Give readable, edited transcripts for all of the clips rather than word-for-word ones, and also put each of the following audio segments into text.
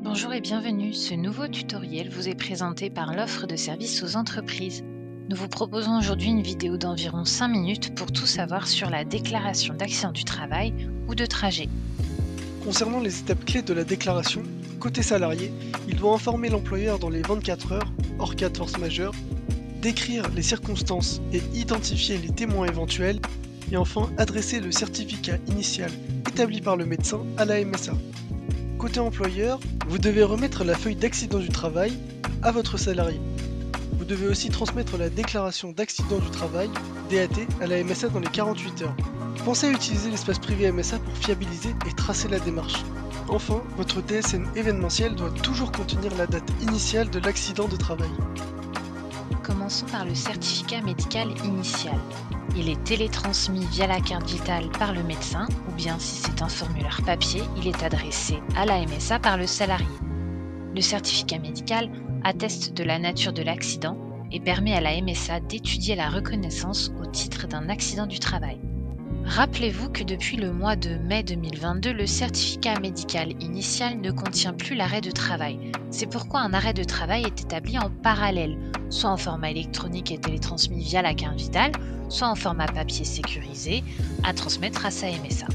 Bonjour et bienvenue. Ce nouveau tutoriel vous est présenté par l'offre de services aux entreprises. Nous vous proposons aujourd'hui une vidéo d'environ 5 minutes pour tout savoir sur la déclaration d'accident du travail ou de trajet. Concernant les étapes clés de la déclaration, côté salarié, il doit informer l'employeur dans les 24 heures, hors cas de force majeure, décrire les circonstances et identifier les témoins éventuels, et enfin adresser le certificat initial établi par le médecin à la MSA. Côté employeur, vous devez remettre la feuille d'accident du travail à votre salarié. Vous devez aussi transmettre la déclaration d'accident du travail, DAT, à la MSA dans les 48 heures. Pensez à utiliser l'espace privé MSA pour fiabiliser et tracer la démarche. Enfin, votre DSN événementiel doit toujours contenir la date initiale de l'accident de travail. Commençons par le certificat médical initial. Il est télétransmis via la carte vitale par le médecin ou bien si c'est un formulaire papier, il est adressé à la MSA par le salarié. Le certificat médical atteste de la nature de l'accident et permet à la MSA d'étudier la reconnaissance au titre d'un accident du travail. Rappelez-vous que depuis le mois de mai 2022, le certificat médical initial ne contient plus l'arrêt de travail. C'est pourquoi un arrêt de travail est établi en parallèle, soit en format électronique et télétransmis via la carte vitale, soit en format papier sécurisé à transmettre à sa MSA.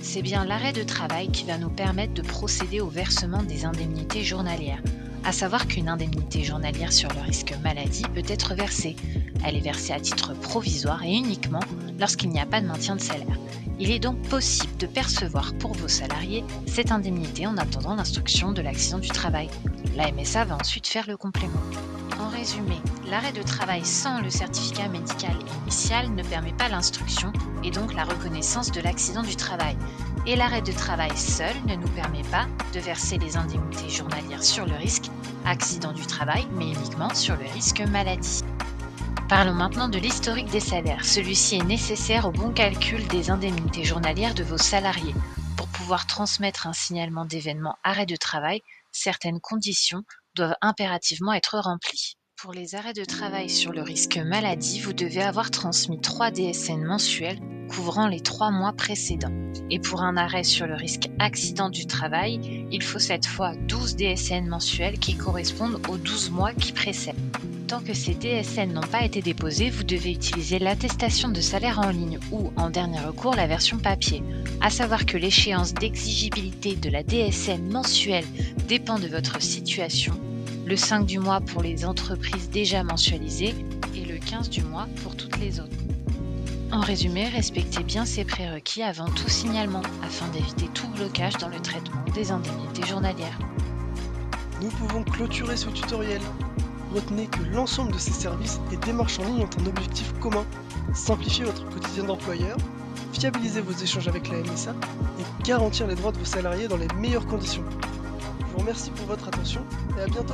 C'est bien l'arrêt de travail qui va nous permettre de procéder au versement des indemnités journalières. À savoir qu'une indemnité journalière sur le risque maladie peut être versée. Elle est versée à titre provisoire et uniquement lorsqu'il n'y a pas de maintien de salaire. Il est donc possible de percevoir pour vos salariés cette indemnité en attendant l'instruction de l'accident du travail. La MSA va ensuite faire le complément. En résumé, l'arrêt de travail sans le certificat médical initial ne permet pas l'instruction et donc la reconnaissance de l'accident du travail. Et l'arrêt de travail seul ne nous permet pas de verser les indemnités journalières sur le risque accident du travail, mais uniquement sur le risque maladie. Parlons maintenant de l'historique des salaires. Celui-ci est nécessaire au bon calcul des indemnités journalières de vos salariés. Pour pouvoir transmettre un signalement d'événement arrêt de travail, certaines conditions doivent impérativement être remplies. Pour les arrêts de travail sur le risque maladie, vous devez avoir transmis 3 DSN mensuels couvrant les 3 mois précédents. Et pour un arrêt sur le risque accident du travail, il faut cette fois 12 DSN mensuels qui correspondent aux 12 mois qui précèdent. Tant que ces DSN n'ont pas été déposés, vous devez utiliser l'attestation de salaire en ligne ou, en dernier recours, la version papier. À savoir que l'échéance d'exigibilité de la DSN mensuelle dépend de votre situation, le 5 du mois pour les entreprises déjà mensualisées et le 15 du mois pour toutes les autres. En résumé, respectez bien ces prérequis avant tout signalement, afin d'éviter tout blocage dans le traitement des indemnités journalières. Nous pouvons clôturer ce tutoriel. Retenez que l'ensemble de ces services et démarches en ligne ont un objectif commun: simplifier votre quotidien d'employeur, fiabiliser vos échanges avec la MSA et garantir les droits de vos salariés dans les meilleures conditions. Je vous remercie pour votre attention et à bientôt.